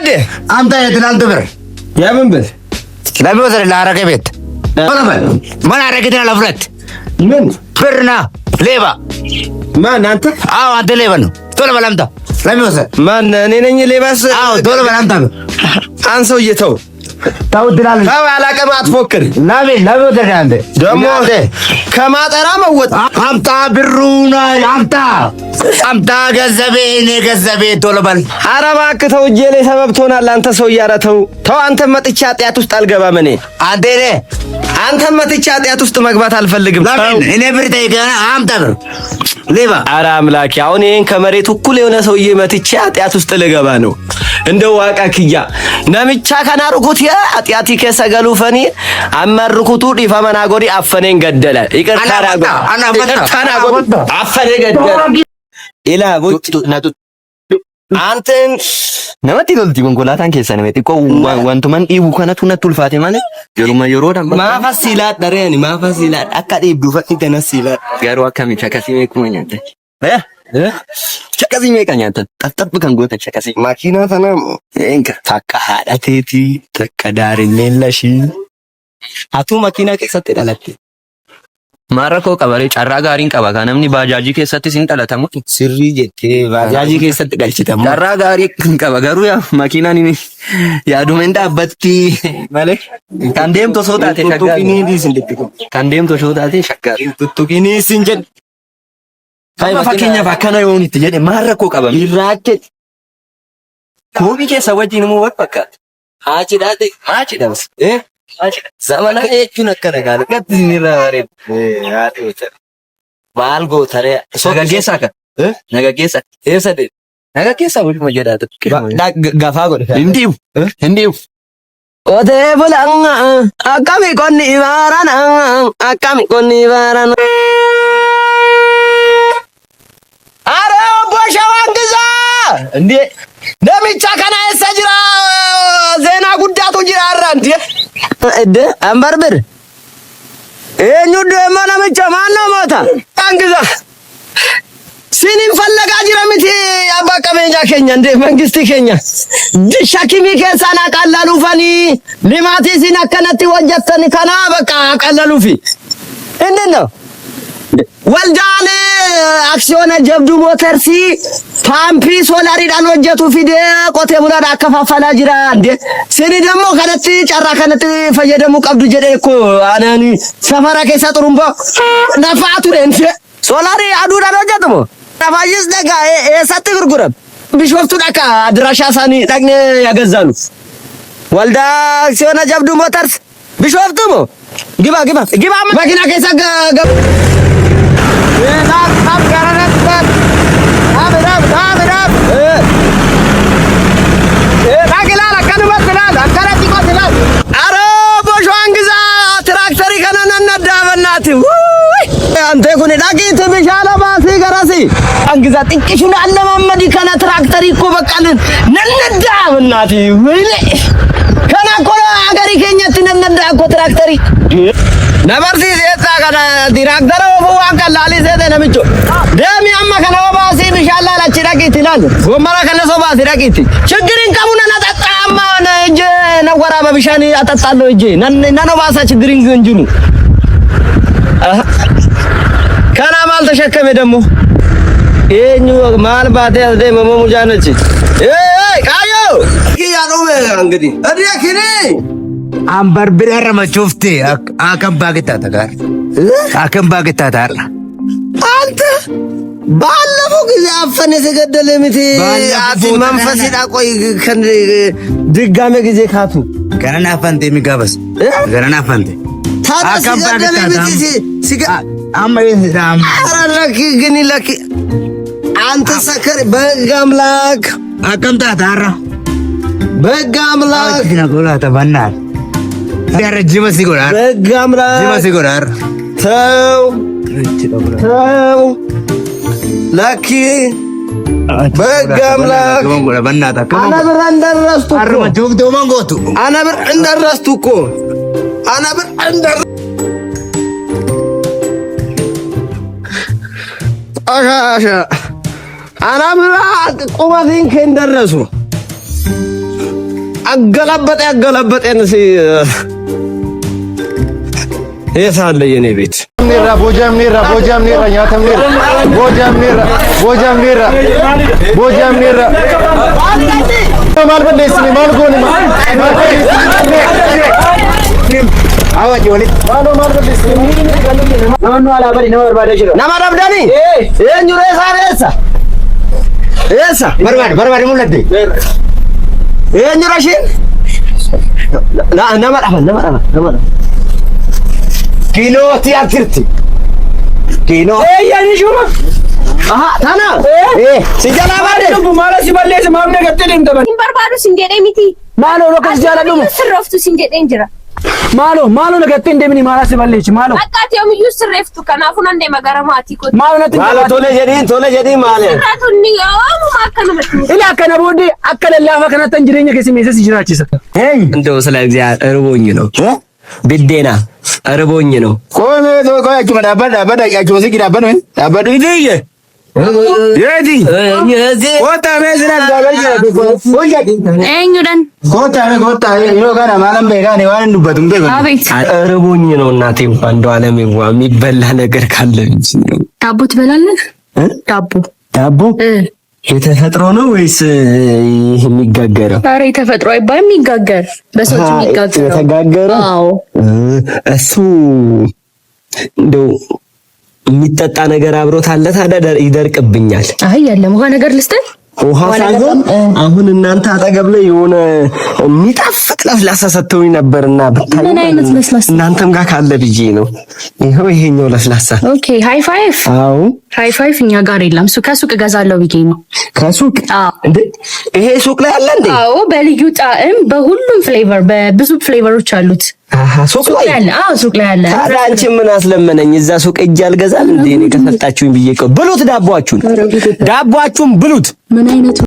ወደ አንተ የትናንት ብር የምን ብር ለምን ወሰደ? ለአረቄ ቤት ምን አረግና ለፍረት ምን ብርና ሌባ ማን አንተ? አዎ አንተ ሌባ ነው። ቶሎ በል አምጣ። ለምን ወሰደ? ማን እኔ ነኝ ሌባስ? አዎ ቶሎ በል አምጣ። አንሰው እየተው ታው ድራል ታው አላቀም አትፎክር። ለምን ወሰደ? አንተ ደሞ ከማጠራ መወጣ አምጣ ብሩና አምጣ ገንዘቤ እኔ ገንዘቤ ቶሎ በል። ኧረ እባክህ ተው፣ እጄ ላይ ሰበብ ትሆናለህ አንተ ሰው። ኧረ ተው አንተ መጥቻ ኃጢአት ውስጥ አልገባም እኔ አንተ መጥቻ ኃጢአት ውስጥ መግባት አልፈልግም። እኔ ብር ጠይቀህ አምጣ ብር ሌባ። ኧረ አምላኬ አሁን ይሄን ከመሬት እኩል የሆነ ሰውዬ መጥቻ ኃጢአት ውስጥ ልገባ ነው። እንደው ዋቃ ክያ ነምቻ ከናርኩት ኃጢአቲ ከሰገሉ ፈኒ አመርኩቱ ዲፋመና ጎዲ አፈኔን ገደለ። ይቅርታ ናጎ አፈኔ ገደለ ኢላ ቦት ናቱ አንተን ነመቲ ዶልቲ ኮንኮላታን ከሰነ መጥቆ ወንቱማን ኢቡ ከነቱ ነቱልፋቴ ማለት የሮዳ ማፋሲላ ደረኒ ማፋሲላ አካዲ ዱፈት ተነሲላ ጋሩ አካሚ ቸከሲሜ ኩኛንተ ቸከሲሜ ካኛንተ ጠፍጠፍ ከንጎተ ቸከሲ ማኪና ተናም እንከ ታቃሃዳቴቲ ተቀዳሪኔለሺ አቱ ማኪና ከሰተ ዳላቲ ማረኮ ቀበሬ ጫራ ጋሪን ቀባ ካነምኒ ባጃጂ ከሰተ ሲንጠለተሙ ሲሪ ጀቴ ባጃጂ ከሰተ ገልችተሙ ጫራ ጋሪ ቀባ ጋሩ ያ ማኪናኒ ያዱመንዳ አበቲ ማለት ካንዴም ተሶታቴ ሸጋሪ ካንዴም ተሶታቴ ሸጋሪ ቱቱኪኒ ሲንጀን ፈከኛ ፈከና የሆኑት ጀዴ ማረኮ ቀባ ሚራከት ኮቢ ከሰወጂን ሙ ወጣካ አቺዳቴ አቺዳስ ዘመና እቹን አከረጋለ ቀጥኒ ረሬ አጥውተ ባልጎ ተሪያ ነገጌሳ እሰደ ነገጌሳ ወዲ መጀዳት ጋፋ ጎደ እንዲው ኦቴ ቦላንጋ አካሚ ኮኒ ባራና አረ ቦሻዋን ግዛ እንዴ ነሚቻ ከና እሰጅራ ዜና ጉዳቱ ጅራራ እንዴ እደ አንበርብር እኙ ደማ ነሚቻ ማን ነው ሞታ አንግዛ ሲኒን ፈለጋ ጅራምቲ አባቀመኛ ከኛ እንዴ መንግስት ከኛ ዲሻኪሚ ከሳና ቀላሉ ፈኒ ሊማቲ ሲናከነቲ ወጀተን ከና በቃ ቀላሉ ፊ እንዴ ወልዳን አክሲዮን ጀብዱ ሞተርሲ ፓምፒ ሶላሪ ዳን ወጀቱ ፊደ ቆቴ ሙላዳ አከፋፈላ ጅራ እንዴ ሲኒ ደሞ ከነቲ ጨራ ከነቲ ፈየደሙ ቀብዱ ጀደ እኮ አናኒ ሰፈራ ከሰጥሩምባ ነፋቱ እንዴ ሶላሪ አዱ ዳን ወጀቱሞ ነፋይስ ደጋ የሰጥ ግርጉረም ቢሾፍቱ ዳካ አድራሻ ሳኒ ጠቅኔ ያገዛሉ ወልዳ አክሲዮን ጀብዱ ሞተርስ ቢሾፍቱሞ ግባ መኪና ከሰገ Stop, አንተ ኩኒ ዳቂት ቢሻላ ባሲ ገራሲ አንግዛ ጥንቅሽና አለማመዲ ከና ትራክተር እኮ በቃልን ነነዳ እናቴ ወይኔ ከና ኮራ አገሪ ከኛት ነነዳ እኮ ትራክተሪ ነበርሲ ዘታ ከና ትራክተር ወዋን ከላሊ ዘተ ነምጮ ደሚ አማ ከና ባሲ ቢሻላ ላቺ ዳቂት ይላል ጎመራ ከነሶ ባሲ ዳቂት ችግርን ቀሙና ናጣጣማ ነጅ ነወራ በቢሻኒ አጣጣለው እጄ ነነኖ ባሳ ችግርን እንጅኑ ካና ማል ተሸከመ ደሞ እኙ ማል ባቴ አደ መሞሙ ጃነች ካዮ ያለው እንግዲህ እዲያኪኒ አንበር ብረረመ ቹፍቲ አከምባግታ ተጋር አከምባግታ ታር አንተ ባለፈው ጊዜ አፈነ ተገደለ ምት አቲ መንፈስ ዳቆይ ድጋሜ ጊዜ ካቱ ገረና ፈንቴ የሚጋበስ ገረና ፈንቴ አከምባግታ ሲጋ አማይዛም አራራኪ ግን ለኪ አንተ ሰከር በጋምላክ አከምታ ታራ በጋምላክ ነጎላ ተባናል ያረጅመ ሲጎራር በጋምላክ ጅመ ሲጎራር ተው ለኪ በጋምላክ ወንጎላ በእናታ አናብር እንደረስቱ አርማ ጆግዶ መንጎቱ አናብር እንደረስቱ እኮ አናብር እንደረ አሻ አናብራ ቁመቴን ከእንደረሱ አገላበጠን የሳለ የኔ ቤት ቦጃም ኔራ ኛተም ኔራ ቦጃም ኔራ ማልበለስ ማልጎን አዋጅ ወሊት ማሎ ማልበለስ ማኑ አላበሪ ነው ባደሽ ናማዳብዳኒ የኙ ሬሳ በርባድ ሙለዴ የኙ ራሽን ነማዳባ ኪሎ ቲያትርቲ ኪሎ ያንሹማ ታና ሲጀላ ባደ ማለት ሲበለስ ማም ነገጥል እንተበ በርባዱ ሲንጀዴ ሚቲ ማሎ ነው ከዚያላ ደሙ ስረፍቱ ሲንጀዴ እንጀራ ማሎ ነገጥ እንደምን ማለት ሲበለች ማሎ አቃቴው ይስረፍቱ ከናፉና እንደ መገረማቲ ኮ ማሎ ቶለ ጀዲ ማለት ራቱኒ ያው ማከነ መት ኢላ ከነቦዲ አከለላ ፈከነ ተንጅረኛ ከሲሜሰ ሲጅራችስ እንደው ስለ እግዚአብሔር እርቦኝ ነው ብዴና እርቦኝ ነው ቆይ ማዳባ ያቺ ወሲ ዳባ ነው ዳባ ይዲየ የዲ ኮታ መዝና ዳባ እኙደን ኮታ ይሮ ጋና ማለም በጋኔ ዋን ዱበቱም በጋ አቤት እርቦኝ ነው እናቴ እንኳን እንደው ዓለም የሚበላ ነገር ካለ ዳቦ ትበላለህ ዳቦ የተፈጥሮ ነው ወይስ የሚጋገረው? ኧረ የተፈጥሮ አይባልም፣ የሚጋገር በሰዎች የሚጋገር የተጋገረ። አዎ እሱ እንደው የሚጠጣ ነገር አብሮት አለ ታዲያ ይደርቅብኛል። አይ ያለም ውሃ ነገር ልስጥህ። ውሃ ሳይሆን አሁን እናንተ አጠገብ ላይ የሆነ የሚጣፍጥ ለስላሳ ሰጥተውኝ ነበርና ብታይ ምን አይነት ለስላሳ እናንተም ጋር ካለ ብዬ ነው። ይሄኛው ለስላሳ። ኦኬ ሃይ ፋይቭ። አዎ ሃይ ፋይቭ እኛ ጋር የለም። ከሱቅ እገዛለሁ ብዬ ነው። ከሱቅ? እንዴ ይሄ ሱቅ ላይ አለ እንዴ? አዎ በልዩ ጣዕም በሁሉም ፍሌቨር በብዙ ፍሌቨሮች አሉት። ሱቅ ላይ አለ። አዎ ሱቅ ላይ አለ። ታዲያ አንቺ ምን አስለመነኝ? እዛ ሱቅ እጅ አልገዛም እንዴ? እኔ ከሰጣችሁኝ ብዬ ብሉት፣ ዳቦአችሁን ብሉት። ምን አይነት